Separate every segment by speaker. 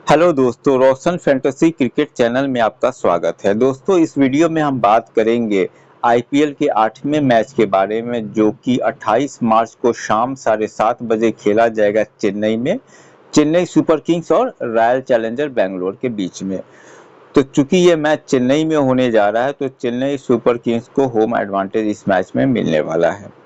Speaker 1: Hello दोस्तों, रोशन fantasy cricket channel में आपका स्वागत है। दोस्तों, इस वीडियो में हम बात करेंगे आईपीएल के 8वें मैच के बारे में, जो कि 28 मार्च को शाम 7:30 बजे खेला जाएगा चेन्नई में। चेन्नई सुपर किंग्स और रॉयल चैलेंजर बेंगलोर के बीच में। तो चूंकि ये मैच चेन्नई में होने जा रहा है, तो चेन्नई सुपर किंग्स को होम एडवांटेज इस मैच में मिलने वाला है।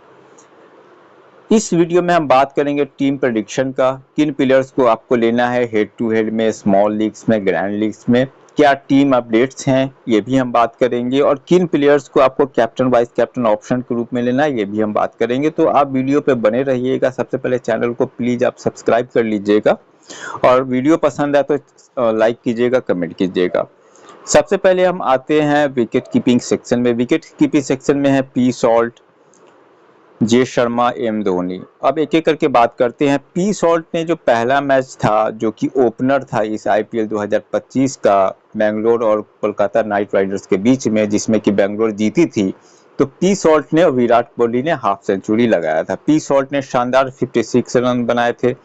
Speaker 1: इस वीडियो में हम बात करेंगे टीम प्रेडिक्शन का, किन प्लेयर्स को आपको लेना है हेड टू हेड में, स्मॉल लीग्स में, ग्रैंड लीग्स में, क्या टीम अपडेट्स हैं ये भी हम बात करेंगे, और किन प्लेयर्स को आपको कैप्टन वाइस कैप्टन ऑप्शन के रूप में लेना है ये भी हम बात करेंगे। तो आप वीडियो पे बने रहिएगा। सबसे पहले चैनल को प्लीज आप सब्सक्राइब कर लीजिएगा, और वीडियो पसंद आए तो लाइक कीजिएगा, कमेंट कीजिएगा। सबसे पहले हम आते हैं विकेट कीपिंग सेक्शन में। विकेट कीपिंग सेक्शन में है पी सॉल्ट, जे शर्मा, एम धोनी। अब एक एक करके बात करते हैं। पी सॉल्ट ने जो पहला मैच था, जो कि ओपनर था इस आईपीएल 2025 का बेंगलोर और कोलकाता नाइट राइडर्स के बीच में, जिसमें कि बेंगलोर जीती थी, तो पी सॉल्ट ने और विराट कोहली ने हाफ सेंचुरी लगाया था। पी सॉल्ट ने शानदार 56 रन बनाए थे,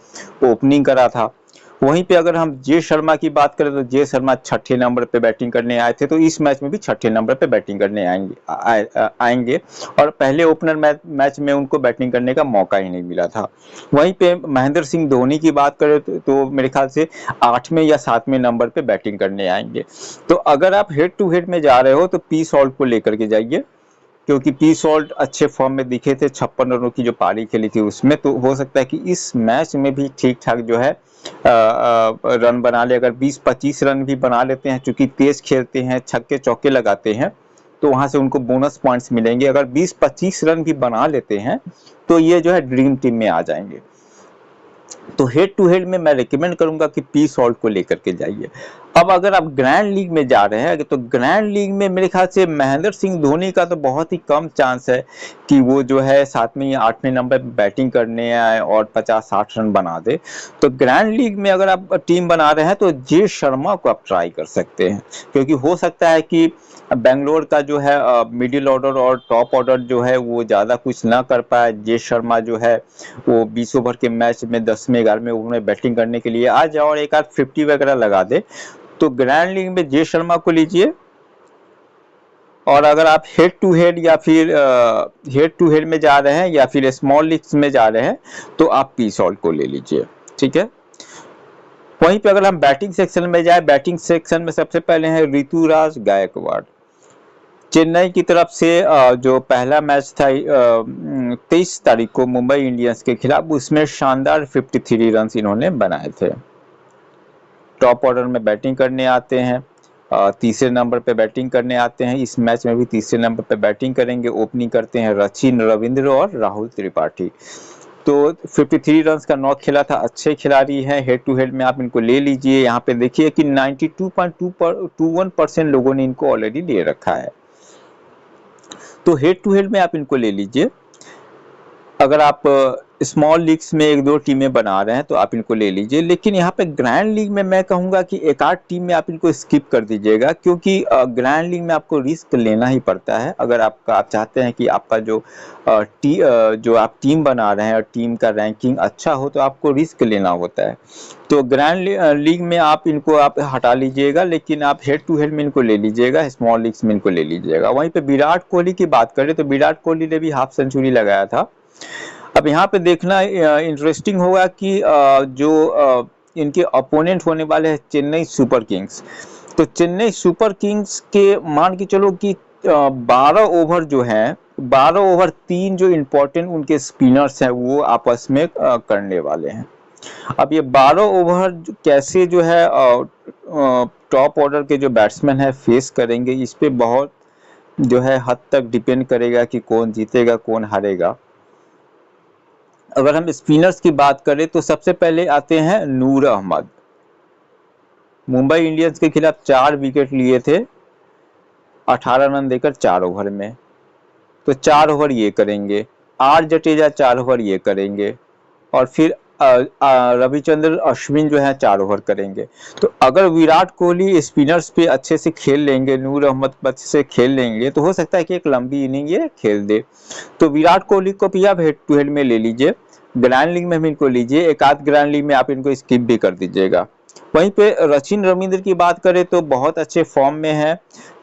Speaker 1: ओपनिंग करा था। वहीं पे अगर हम जे शर्मा की बात करें तो जे शर्मा छठे नंबर पे बैटिंग करने आए थे, तो इस मैच में भी छठे नंबर पे बैटिंग करने आएंगे और पहले ओपनर मैच में उनको बैटिंग करने का मौका ही नहीं मिला था। वहीं पे महेंद्र सिंह धोनी की बात करें तो मेरे ख्याल से 8वें या 7वें नंबर पे बैटिंग करने आएंगे। तो अगर आप हेड टू हेड में जा रहे हो तो पी सॉल्ट को लेकर के जाइए, क्योंकि पी सॉल्ट अच्छे फॉर्म में दिखे थे। 56 रनों की जो पारी खेली थी उसमें, तो हो सकता है कि इस मैच में भी ठीक ठाक जो है रन बना ले। अगर 20-25 रन भी बना लेते हैं, चूंकि तेज खेलते हैं, छक्के चौके लगाते हैं, तो वहां से उनको बोनस पॉइंट्स मिलेंगे। अगर 20-25 रन भी बना लेते हैं तो ये जो है ड्रीम टीम में आ जाएंगे। तो हेड टू हेड में मैं रिकमेंड करूंगा कि पी सॉल्ट को लेकर के जाइए। अब अगर आप ग्रैंड लीग में जा रहे हैं, तो ग्रैंड लीग में मेरे ख्याल से महेंद्र सिंह धोनी का तो बहुत ही कम चांस है कि वो जो है 7वें या 8वें नंबर पर बैटिंग करने आए और 50-60 रन बना दे। तो ग्रैंड लीग में अगर आप टीम बना रहे हैं तो जे शर्मा को आप ट्राई कर सकते हैं, क्योंकि हो सकता है कि बेंगलोर का जो है मिडिल ऑर्डर और टॉप ऑर्डर जो है वो ज़्यादा कुछ ना कर पाए। जे शर्मा जो है वो 20 ओवर के मैच में 10वें 11वें ओवर में बैटिंग करने के लिए आ जाए और एक आध 50 वगैरह लगा दे, तो ग्रैंड लीग में जे शर्मा को लीजिए। और अगर आप हेड टू हेड या फिर हेड टू हेड में जा रहे हैं या फिर स्मॉल लीग्स में जा रहे हैं, तो आप पी सॉल्ट को ले लीजिए। ठीक है। वहीं पे अगर हम बैटिंग सेक्शन में जाए, बैटिंग सेक्शन में सबसे पहले है ऋतुराज गायकवाड़। चेन्नई की तरफ से जो पहला मैच था 23 तारीख को मुंबई इंडियंस के खिलाफ, उसमें शानदार 53 रन इन्होंने बनाए थे। टॉप ऑर्डर में बैटिंग करने आते हैं, तीसरे नंबर पे बैटिंग करने आते हैं। इस मैच में भी तीसरे नंबर पे बैटिंग करेंगे। ओपनिंग करते हैं सचिन रविंद्र और राहुल त्रिपाठी। तो 53 रन का नॉक खेला था, अच्छे खिलाड़ी हैं। हेड टू हेड में आप इनको ले लीजिए। यहाँ पे देखिए कि 92.21% लोगों ने इनको ऑलरेडी ले रखा है, तो हेड टू हेड में आप इनको ले लीजिए। अगर आप स्मॉल लीग्स में एक दो टीमें बना रहे हैं तो आप इनको ले लीजिए, लेकिन यहाँ पे ग्रैंड लीग में मैं कहूँगा कि एक आध टीम में आप इनको स्किप कर दीजिएगा, क्योंकि ग्रैंड लीग में आपको रिस्क लेना ही पड़ता है। अगर आप चाहते हैं कि आपका जो आप टीम बना रहे हैं और टीम का रैंकिंग अच्छा हो, तो आपको रिस्क लेना होता है। तो ग्रैंड लीग में आप इनको आप हटा लीजिएगा, लेकिन आप हेड टू हेड में इनको ले लीजिएगा, स्मॉल लीग्स में इनको ले लीजिएगा। वहीं पे विराट कोहली की बात करें तो विराट कोहली ने भी हाफ सेंचुरी लगाया था। अब यहाँ पे देखना इंटरेस्टिंग होगा कि जो इनके अपोनेंट होने वाले हैं चेन्नई सुपर किंग्स। तो चेन्नई सुपर किंग्स के मान के चलो कि 12 ओवर जो हैं, 12 ओवर 3 जो इम्पोर्टेंट उनके स्पिनर्स हैं वो आपस में करने वाले हैं। अब ये 12 ओवर कैसे जो है टॉप ऑर्डर के जो बैट्समैन है फेस करेंगे, इस पे बहुत जो है हद तक डिपेंड करेगा कि कौन जीतेगा कौन हारेगा। अगर हम स्पिनर्स की बात करें तो सबसे पहले आते हैं नूर अहमद। मुंबई इंडियंस के खिलाफ 4 विकेट लिए थे 18 रन देकर 4 ओवर में, तो 4 ओवर ये करेंगे। आर जडेजा 4 ओवर ये करेंगे, और फिर रविचंद्रन अश्विन जो है 4 ओवर करेंगे। तो अगर विराट कोहली स्पिनर्स पे अच्छे से खेल लेंगे, नूर अहमद अच्छे से खेल लेंगे, तो हो सकता है कि एक लंबी इनिंग ये खेल दे। तो विराट कोहली को भी आप हेड टू हेड में ले लीजिए। ग्रैंड लीग में भी इनको लीजिए, एक आध ग्रैंड लीग में आप इनको स्किप भी कर दीजिएगा। वहीं पे सचिन रविंद्र की बात करें तो बहुत अच्छे फॉर्म में है।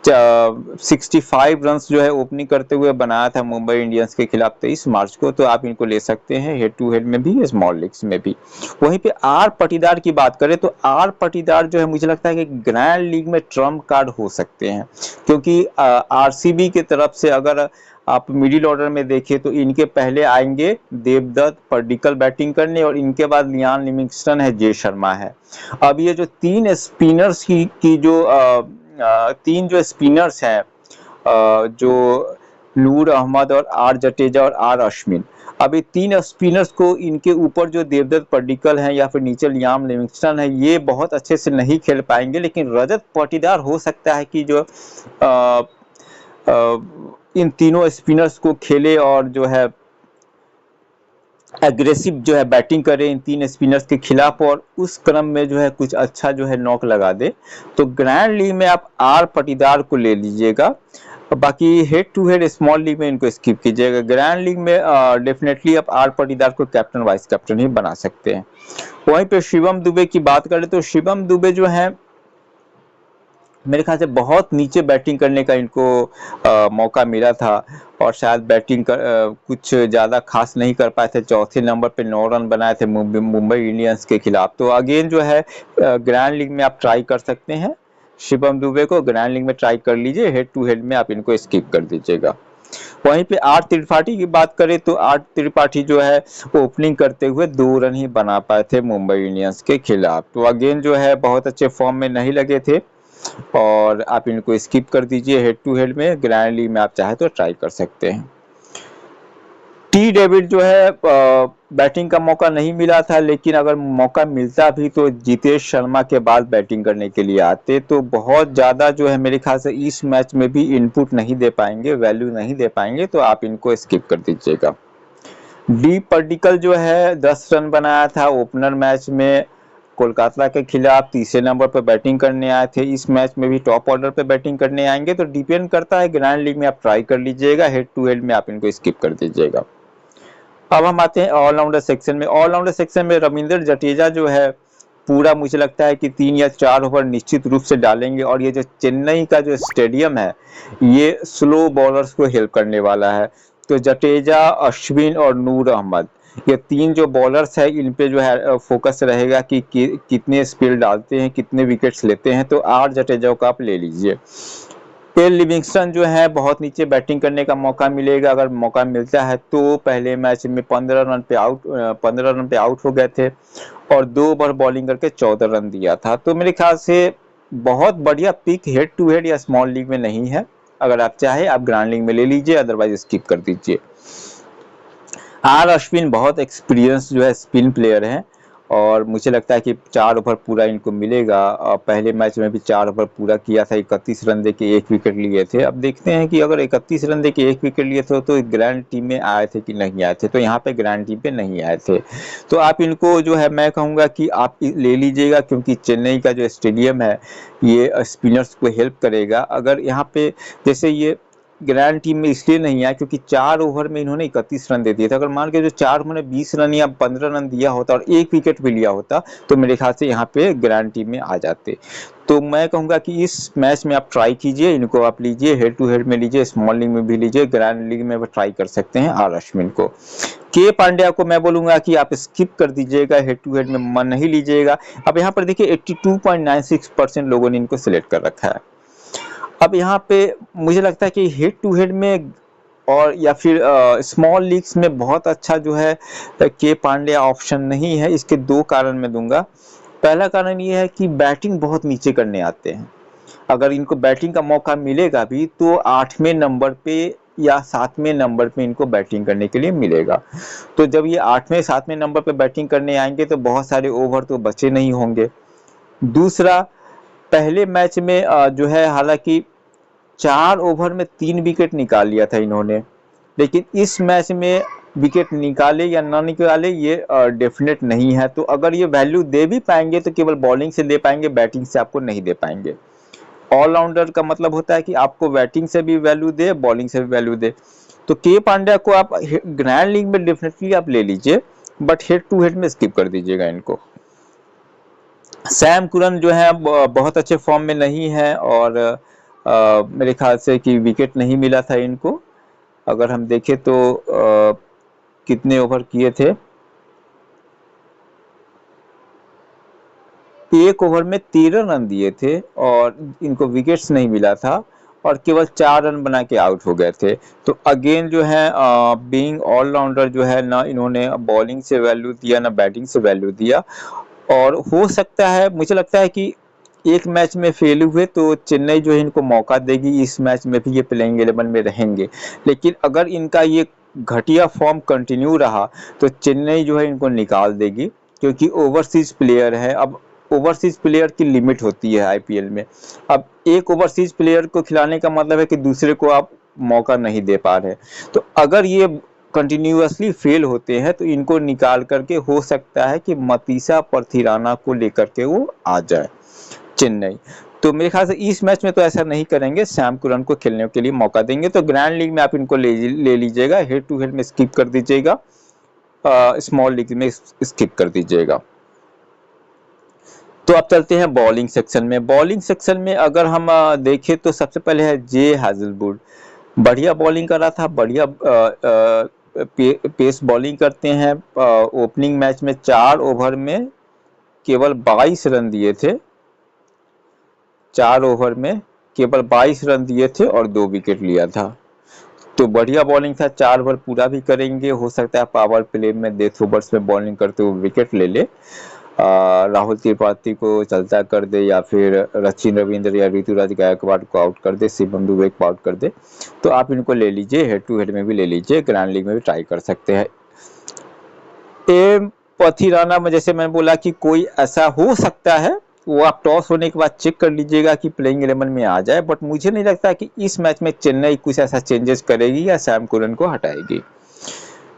Speaker 1: 65 रन्स जो है ओपनिंग करते हुए बनाया था मुंबई इंडियंस के खिलाफ 23 मार्च को, तो आप इनको ले सकते हैं हेड टू हेड में भी, स्मॉल लीग्स में भी। वहीं पे आर पाटीदार की बात करें तो आर पाटीदार जो है मुझे लगता है कि ग्रैंड लीग में ट्रम्प कार्ड हो सकते हैं, क्योंकि आरसीबी की तरफ से अगर आप मिडिल ऑर्डर में देखें तो इनके पहले आएंगे देवदत्त पडिक्कल बैटिंग करने, और इनके बाद लियान लिविंगस्टन है, जे शर्मा है। अब ये जो तीन स्पिनर्स की जो तीन जो स्पिनर्स हैं, जो नूर अहमद और आर जडेजा और आर अश्विन, अभी तीन स्पिनर्स को इनके ऊपर जो देवदत्त पडिक्कल हैं या फिर नीचे लियाम लिविंगस्टन है, ये बहुत अच्छे से नहीं खेल पाएंगे, लेकिन रजत पाटीदार हो सकता है कि जो इन तीनों स्पिनर्स को खेले और जो है एग्रेसिव जो है बैटिंग करे इन तीन स्पिनर्स के खिलाफ, और उस क्रम में जो है कुछ अच्छा जो है नॉक लगा दे। तो ग्रैंड लीग में आप आर पाटीदार को ले लीजिएगा, बाकी head to head small league में इनको स्किप कीजिएगा। ग्रैंड लीग में डेफिनेटली आप आर पाटीदार को कैप्टन वाइस कैप्टन ही बना सकते हैं। वहीं पे शिवम दुबे की बात करें तो शिवम दुबे जो है मेरे ख्याल से बहुत नीचे बैटिंग करने का इनको मौका मिला था, और शायद बैटिंग कुछ ज़्यादा खास नहीं कर पाए थे। चौथे नंबर पे 9 रन बनाए थे मुंबई इंडियंस के खिलाफ। तो अगेन जो है ग्रैंड लीग में आप ट्राई कर सकते हैं शिवम दुबे को, ग्रैंड लीग में ट्राई कर लीजिए, हेड टू हेड में आप इनको स्किप कर दीजिएगा। वहीं पे आर त्रिपाठी की बात करें तो आर त्रिपाठी जो है ओपनिंग करते हुए 2 रन ही बना पाए थे मुंबई इंडियंस के खिलाफ। तो अगेन जो है बहुत अच्छे फॉर्म में नहीं लगे थे, और आप इनको स्किप कर दीजिए हेड टू हेड में। ग्रैंड लीग में आप चाहे तो ट्राई कर सकते हैं। टी डेविड जो है बैटिंग का मौका नहीं मिला था, लेकिन अगर मौका मिलता भी तो जितेश शर्मा के बाद बैटिंग करने के लिए आते, तो बहुत ज़्यादा जो है मेरे ख्याल से इस मैच में भी इनपुट नहीं दे पाएंगे, वैल्यू नहीं दे पाएंगे, तो आप इनको स्किप कर दीजिएगा। डी पडिक्कल जो है 10 रन बनाया था ओपनर मैच में कोलकाता के खिलाफ, तीसरे नंबर पर बैटिंग करने आए थे। इस मैच में भी टॉप ऑर्डर पे बैटिंग करने आएंगे, तो डिपेंड करता है। ग्रैंड लीग में आप ट्राई कर लीजिएगा, हेड टू हेड में आप इनको स्किप कर दीजिएगा। अब हम आते हैं ऑलराउंडर सेक्शन में। ऑलराउंडर सेक्शन में रविंद्र जडेजा जो है पूरा मुझे लगता है कि 3 या 4 ओवर निश्चित रूप से डालेंगे, और ये जो चेन्नई का जो स्टेडियम है ये स्लो बॉलर्स को हेल्प करने वाला है। तो जडेजा, अश्विन और नूर अहमद, ये 3 जो बॉलर्स है इन पे जो है फोकस रहेगा कि कितने स्पिन डालते हैं, कितने विकेट्स लेते हैं। तो आर जडेजा को आप ले लीजिए। पेल लिविंगस्टन जो है बहुत नीचे बैटिंग करने का मौका मिलेगा, अगर मौका मिलता है तो। पहले मैच में 15 रन पे आउट हो गए थे, और 2 ओवर बॉलिंग करके 14 रन दिया था। तो मेरे ख्याल से बहुत बढ़िया पिक हेड टू हेड या स्मॉल लीग में नहीं है। अगर आप चाहे आप ग्रैंड लीग में ले लीजिए, अदरवाइज स्किप कर दीजिए। आर अश्विन बहुत एक्सपीरियंस जो है स्पिन प्लेयर हैं, और मुझे लगता है कि 4 ओवर पूरा इनको मिलेगा। पहले मैच में भी 4 ओवर पूरा किया था, 31 रन दे के 1 विकेट लिए थे। अब देखते हैं कि अगर 31 रन दे के 1 विकेट लिए थे तो ग्रैंड टीम में आए थे कि नहीं आए थे। तो यहाँ पे ग्रैंड टीम पे नहीं आए थे, तो आप इनको जो है मैं कहूँगा कि आप ले लीजिएगा, क्योंकि चेन्नई का जो स्टेडियम है ये स्पिनर्स को हेल्प करेगा। अगर यहाँ पे जैसे ये ग्रैंड टीम में इसलिए नहीं आया क्योंकि 4 ओवर में इन्होंने 31 रन दे दिए थे। अगर मान के जो 4 ओवर में 20 रन या 15 रन दिया होता और 1 विकेट भी लिया होता तो मेरे ख्याल से यहाँ पे ग्रैंड टीम में आ जाते। तो मैं कहूँगा कि इस मैच में आप ट्राई कीजिए, इनको आप लीजिए, हेड टू हेड में लीजिए, स्मॉल लीग में भी लीजिए, ग्रैंड लीग में भी ट्राई कर सकते हैं आर अश्विन को। के पांड्या को मैं बोलूंगा कि आप स्किप कर दीजिएगा, हेड टू हेड में मन नहीं लीजिएगा। अब यहाँ पर देखिए 82.96% लोगों ने इनको सिलेक्ट कर रखा है। अब यहाँ पे मुझे लगता है कि हेड टू हेड में और या फिर स्मॉल लीग्स में बहुत अच्छा जो है के पांड्या ऑप्शन नहीं है। इसके 2 कारण मैं दूंगा। पहला कारण ये है कि बैटिंग बहुत नीचे करने आते हैं। अगर इनको बैटिंग का मौका मिलेगा भी तो 8वें नंबर पे या 7वें नंबर पे इनको बैटिंग करने के लिए मिलेगा। तो जब ये 8वें 7वें नंबर पे बैटिंग करने आएंगे तो बहुत सारे ओवर तो बचे नहीं होंगे। दूसरा, पहले मैच में जो है हालांकि 4 ओवर में 3 विकेट निकाल लिया था इन्होंने, लेकिन इस मैच में विकेट निकाले या ना निकाले ये डेफिनेट नहीं है। तो अगर ये वैल्यू दे भी पाएंगे तो केवल बॉलिंग से दे पाएंगे, बैटिंग से आपको नहीं दे पाएंगे। ऑलराउंडर का मतलब होता है कि आपको बैटिंग से भी वैल्यू दे, बॉलिंग से भी वैल्यू दे। तो के पांड्या को आप ग्रैंड लीग में डेफिनेटली आप ले लीजिए, बट हेड टू हेड में स्किप कर दीजिएगा इनको। सैम कुरन जो है बहुत अच्छे फॉर्म में नहीं है और मेरे ख्याल से कि विकेट नहीं मिला था इनको। अगर हम देखें तो कितने ओवर किए थे, एक ओवर में 13 रन दिए थे और इनको विकेट्स नहीं मिला था और केवल 4 रन बना के आउट हो गए थे। तो अगेन जो है बीइंग ऑलराउंडर जो है ना इन्होंने बॉलिंग से वैल्यू दिया ना बैटिंग से वैल्यू दिया। और हो सकता है, मुझे लगता है कि एक मैच में फेल हुए तो चेन्नई जो है इनको मौका देगी, इस मैच में भी ये प्लेइंग 11 में रहेंगे। लेकिन अगर इनका ये घटिया फॉर्म कंटिन्यू रहा तो चेन्नई जो है इनको निकाल देगी, क्योंकि ओवरसीज प्लेयर है। अब ओवरसीज प्लेयर की लिमिट होती है आईपीएल में। अब एक ओवरसीज प्लेयर को खिलाने का मतलब है कि दूसरे को आप मौका नहीं दे पा रहे। तो अगर ये कंटिन्यूअसली फेल होते हैं तो इनको निकाल करके हो सकता है कि मतीसा पर्थिराना को लेकर के वो आ जाए चेन्नई। तो मेरे ख्याल से इस मैच में तो ऐसा नहीं करेंगे, सैम कुरन को खेलने के लिए मौका देंगे। तो ग्रैंड लीग में आप इनको ले लीजिएगा, हेड टू हेड में स्किप कर दीजिएगा, स्मॉल लीग में स्किप कर दीजिएगा। तो अब चलते हैं बॉलिंग सेक्शन में। बॉलिंग सेक्शन में अगर हम देखें तो सबसे पहले है जे हैजलवुड। बढ़िया बॉलिंग कर रहा था, बढ़िया पेस बॉलिंग करते हैं। ओपनिंग मैच में 4 ओवर में केवल 22 रन दिए थे, 4 ओवर में केवल 22 रन दिए थे और 2 विकेट लिया था। तो बढ़िया बॉलिंग था, 4 ओवर पूरा भी करेंगे। हो सकता है पावर प्ले में डेथ ओवर्स में बॉलिंग करते हुए विकेट ले ले, राहुल त्रिपाठी को चलता कर दे या फिर सचिन रविंद्र या ऋतुराज गायकवाड़ को आउट कर दे, शिवम दुबे को आउट कर दे। तो आप इनको ले लीजिए, हेड टू हेड में भी ले लीजिए, ग्रैंड लीग में भी ट्राई कर सकते हैं। पर्थिराना में जैसे मैंने बोला कि कोई ऐसा हो सकता है, वो आप टॉस होने के बाद चेक कर लीजिएगा कि प्लेइंग 11 में आ जाए। बट मुझे नहीं लगता कि इस मैच में चेन्नई कुछ ऐसा चेंजेस करेगी या सैम कुरन को हटाएगी।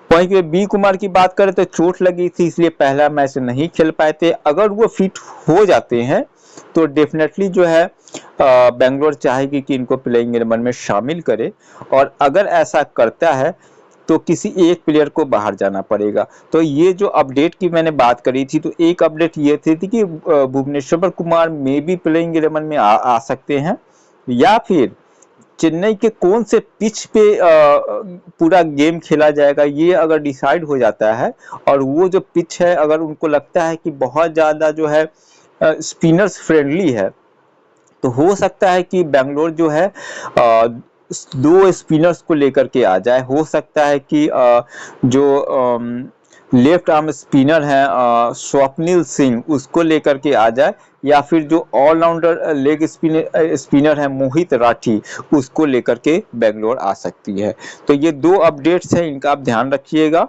Speaker 1: वहीं पे बी कुमार की बात करें तो चोट लगी थी, इसलिए पहला मैच नहीं खेल पाए थे। अगर वो फिट हो जाते हैं तो डेफिनेटली जो है बेंगलोर चाहेगी कि इनको प्लेइंग 11 में शामिल करे, और अगर ऐसा करता है तो किसी एक प्लेयर को बाहर जाना पड़ेगा। तो ये जो अपडेट की मैंने बात करी थी, तो एक अपडेट ये थी कि भुवनेश्वर कुमार में भी प्लेइंग 11 में आ सकते हैं, या फिर चेन्नई के कौन से पिच पे पूरा गेम खेला जाएगा ये अगर डिसाइड हो जाता है, और वो जो पिच है अगर उनको लगता है कि बहुत ज़्यादा जो है स्पिनर्स फ्रेंडली है, तो हो सकता है कि बेंगलोर जो है 2 स्पिनर्स को लेकर के आ जाए। हो सकता है कि जो लेफ्ट आर्म स्पिनर है स्वप्निल सिंह, उसको लेकर के आ जाए, या फिर जो ऑलराउंडर लेग स्पिनर है मोहित राठी, उसको लेकर के बेंगलोर आ सकती है। तो ये 2 अपडेट्स हैं, इनका आप ध्यान रखिएगा।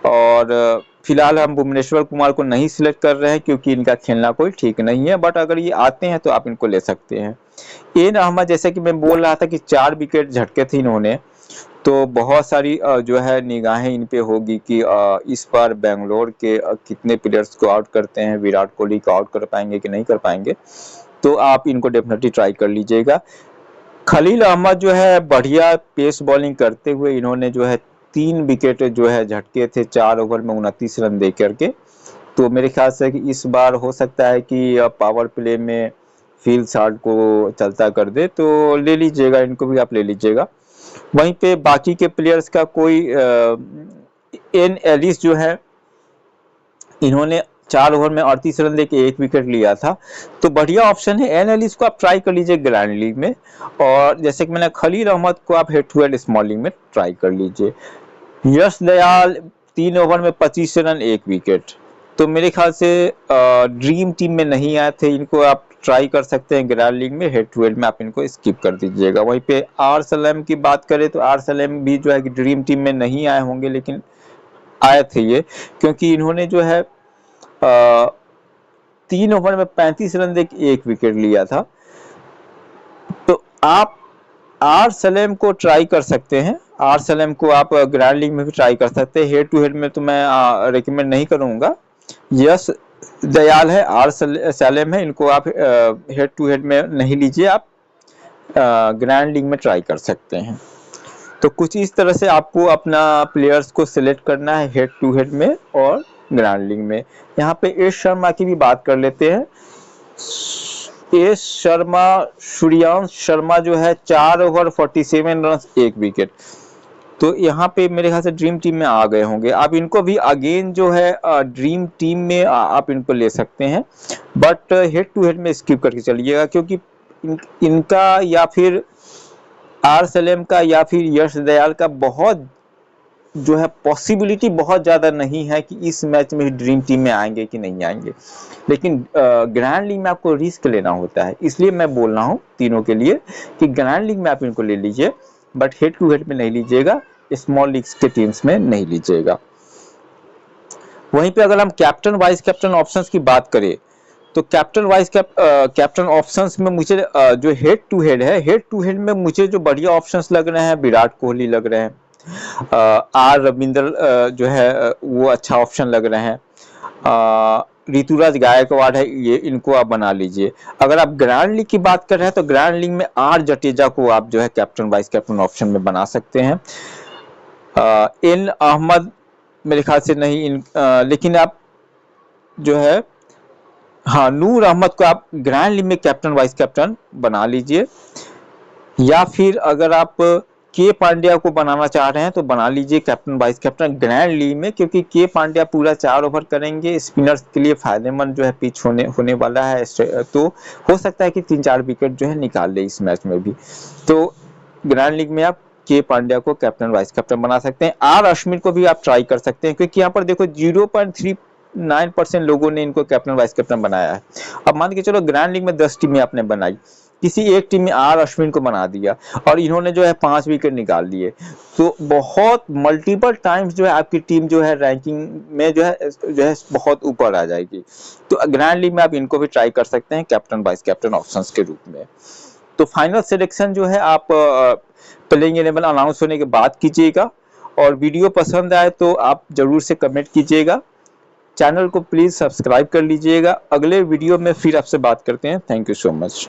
Speaker 1: और फिलहाल हम भुवनेश्वर कुमार को नहीं सिलेक्ट कर रहे हैं क्योंकि इनका खेलना कोई ठीक नहीं है, बट अगर ये आते हैं तो आप इनको ले सकते हैं। एन अहमद, जैसे कि मैं बोल रहा था कि 4 विकेट झटके थे इन्होंने, तो बहुत सारी जो है निगाहें इन पे होगी कि इस बार बेंगलोर के कितने प्लेयर्स को आउट करते हैं, विराट कोहली को आउट कर पाएंगे कि नहीं कर पाएंगे। तो आप इनको डेफिनेटली ट्राई कर लीजिएगा। खलील अहमद जो है बढ़िया पेस बॉलिंग करते हुए इन्होंने जो है 3 विकेट जो है झटके थे 4 ओवर में 29 रन दे करके। तो मेरे ख्याल से कि इस बार हो सकता है कि पावर प्ले में फील शार्ट को चलता कर दे, तो ले लीजिएगा, इनको भी आप ले लीजिएगा। वहीं पे बाकी के प्लेयर्स का कोई एन एलिस जो है, इन्होंने 4 ओवर में 38 रन देके 1 विकेट लिया था, तो बढ़िया ऑप्शन है। एन एलिस को आप ट्राई कर लीजिए ग्रैंड लीग में, और जैसे कि मैंने खलील अहमद को आप head to head small league में ट्राई कर लीजिए। यश दयाल 3 ओवर में 25 रन 1 विकेट, तो मेरे ख्याल से ड्रीम टीम में नहीं आए थे, इनको आप ट्राई कर सकते हैं ग्रैंड लीग में, हेड टू हेड में आप इनको स्किप कर दीजिएगा। वहीं पे आर सलेम की बात करें तो आर सलेम भी जो है कि ड्रीम टीम में नहीं आए होंगे, लेकिन आए थे ये, क्योंकि इन्होंने जो है 3 ओवर में 35 रन देके 1 विकेट लिया था। तो आप आर सलेम को ट्राई कर सकते हैं, आर सलेम को आप ग्रैंड लीग में भी ट्राई कर सकते हैं। हेड टू हेड में तो मैं रिकमेंड नहीं करूंगा। यश दयाल है, आर सलेम है, इनको आप हेड टू हेड में नहीं लीजिए, आप ग्रैंड लीग में ट्राई कर सकते हैं। तो कुछ इस तरह से आपको अपना प्लेयर्स को सिलेक्ट करना है हेड टू हेड में और ग्रैंड लीग में। यहाँ पे एस शर्मा की भी बात कर लेते हैं। एस शर्मा, सूर्यांश शर्मा जो है 4 ओवर 47 रन 1 विकेट, तो यहाँ पे मेरे ख्याल से ड्रीम टीम में आ गए होंगे। आप इनको भी अगेन जो है ड्रीम टीम में आप इनको ले सकते हैं, बट हेड टू हेड में स्किप करके चलिएगा, क्योंकि इनका या फिर आर सलेम का या फिर यश दयाल का बहुत जो है पॉसिबिलिटी बहुत ज़्यादा नहीं है कि इस मैच में ड्रीम टीम में आएंगे कि नहीं आएंगे। लेकिन ग्रैंड लीग में आपको रिस्क लेना होता है, इसलिए मैं बोल रहा हूँ तीनों के लिए कि ग्रैंड लीग में आप इनको ले लीजिए, बट हेड टू हेड में नहीं लीजिएगा, स्मॉल लीग्स के टीम्स में नहीं लीजिएगा। वहीं पे अगर हम कैप्टन वाइस कैप्टन ऑप्शंस की बात करें, तो कैप्टन वाइस कैप्टन ऑप्शंस में मुझे जो हेड टू हेड है, हेड टू हेड में मुझे जो बढ़िया ऑप्शंस लग रहे हैं, विराट कोहली लग रहे हैं, आर रविंद्र जो है वो अच्छा ऑप्शन लग रहे हैं, ऋतुराज गायकवाड़ है, ये इनको आप बना लीजिए। अगर आप ग्रैंड लीग की बात कर रहे हैं तो ग्रैंड लीग में आर जडेजा को आप जो है कैप्टन वाइस कैप्टन ऑप्शन में बना सकते हैं। एन अहमद मेरे ख्याल से नहीं, लेकिन आप जो है हाँ नूर अहमद को आप ग्रैंड लीग में कैप्टन वाइस कैप्टन बना लीजिए। या फिर अगर आप के पांड्या को बनाना चाह रहे हैं तो बना लीजिए captain vice captain grand league में, क्योंकि के पांड्या पूरा 4 ओवर करेंगे, स्पिनर्स के लिए फायदेमंद जो है पिच होने वाला है, तो हो सकता है कि 3-4 विकेट जो है निकाल ले इस मैच में भी। तो ग्रैंड लीग में आप के पांड्या को कैप्टन वाइस कैप्टन बना सकते हैं। आर अश्विन को भी आप ट्राई कर सकते हैं, क्योंकि यहाँ पर देखो 0.39% लोगों ने इनको कैप्टन वाइस कैप्टन बनाया है। अब मान के चलो ग्रैंड लीग में 10 टीमें आपने बनाई, किसी एक टीम में आर अश्विन को बना दिया और इन्होंने जो है 5 विकेट निकाल लिए, तो बहुत मल्टीपल टाइम्स जो है आपकी टीम जो है रैंकिंग में जो है बहुत ऊपर आ जाएगी। तो ग्रैंड लीग में आप इनको भी ट्राई कर सकते हैं कैप्टन वाइस कैप्टन ऑप्शंस के रूप में। तो फाइनल सिलेक्शन जो है आप प्लेइंग 11 अनाउंस होने के बाद कीजिएगा, और वीडियो पसंद आए तो आप जरूर से कमेंट कीजिएगा। चैनल को प्लीज सब्सक्राइब कर लीजिएगा। अगले वीडियो में फिर आपसे बात करते हैं। Thank you so much.